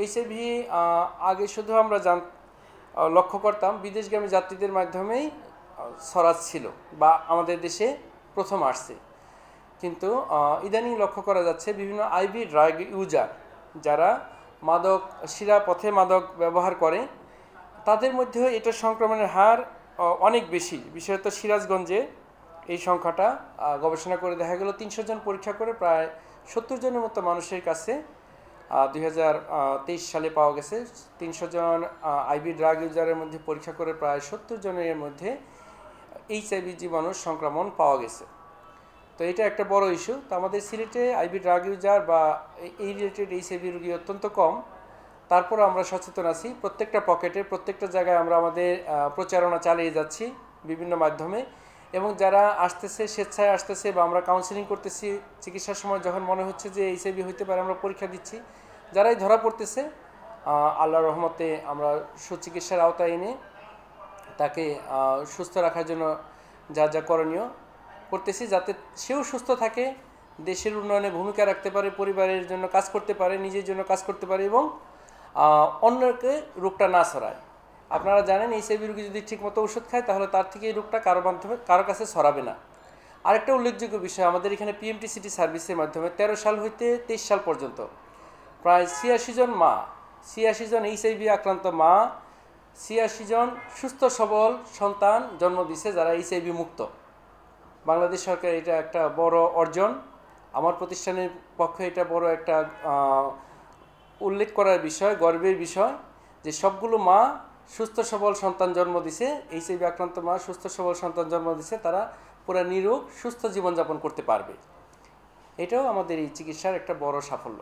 HIV আগে শুধু আমরা লক্ষ্য করতাম বিদেশগামী যাত্রীদের মাধ্যমেই ছড়াচ্ছিল বা আমাদের দেশে প্রথম আসছে, কিন্তু ইদানিং লক্ষ্য করা যাচ্ছে বিভিন্ন আইভি ড্রাগ ইউজার যারা শিরা পথে মাদক ব্যবহার করে তাদের মধ্যেও এটা সংক্রমণের হার অনেক বেশি। বিশেষত সিরাজগঞ্জে এই সংখ্যাটা গবেষণা করে দেখা গেল 300 জন পরীক্ষা করে প্রায় 70 জনের মতো মানুষের কাছে 2023 সালে পাওয়া গেছে। 300 জন আইভি ড্রাগ ইউজারের মধ্যে পরীক্ষা করে প্রায় 70 জনের মধ্যে এইচআইভি জীবাণুর সংক্রমণ পাওয়া গেছে। তো এটা একটা বড় ইস্যু। তো আমাদের সিলেটে আইভি ড্রাগ ইউজার বা এই রিলেটেড এইচআইভি রোগী অত্যন্ত কম, তারপর আমরা সচেতন আছি। প্রত্যেকটা পকেটে প্রত্যেকটা জায়গায় আমরা আমাদের প্রচারণা চালিয়ে যাচ্ছি বিভিন্ন মাধ্যমে, এবং যারা আসতেছে স্বেচ্ছায় আসতেছে বা আমরা কাউন্সেলিং করতেছি, চিকিৎসার সময় যখন মনে হচ্ছে যে এইচআইভি হইতে পারে আমরা পরীক্ষা দিচ্ছি। যারাই ধরা পড়তেছে আল্লাহর রহমতে আমরা সুচিকিৎসার আওতায় এনে তাকে সুস্থ রাখার জন্য যা যা করণীয় করতেছি, যাতে সেও সুস্থ থাকে, দেশের উন্নয়নে ভূমিকা রাখতে পারে, পরিবারের জন্য কাজ করতে পারে, নিজের জন্য কাজ করতে পারে এবং অন্যকে রোগটা না ছড়ায়। আপনারা জানেন এইচআইভি রোগী যদি ঠিকমতো ওষুধ খায় তাহলে তার থেকে এই রোগটা কারো কাছে ছড়াবে না। আরেকটা উল্লেখযোগ্য বিষয়, আমাদের এখানে পিএমটি-সিটি সার্ভিসের মাধ্যমে 13 সাল হইতে 23 সাল পর্যন্ত প্রায় 86 জন মা, 86 জন এইচআইভি আক্রান্ত মা, 86 জন সুস্থ সবল সন্তান জন্ম দিছে যারা এইচআইভি মুক্ত। বাংলাদেশ সরকার এটা একটা বড় অর্জন। আমার প্রতিষ্ঠানের পক্ষে এটা বড় একটা উল্লেখ করার বিষয়, গর্বের বিষয় যে সবগুলো মা সুস্থ সবল সন্তান জন্ম দিছে, এইচআইভি আক্রান্ত মা সুস্থ সবল সন্তান জন্ম দিছে, তারা পুরা নিরোগ সুস্থ জীবনযাপন করতে পারবে। এটাও আমাদের এই চিকিৎসার একটা বড় সাফল্য।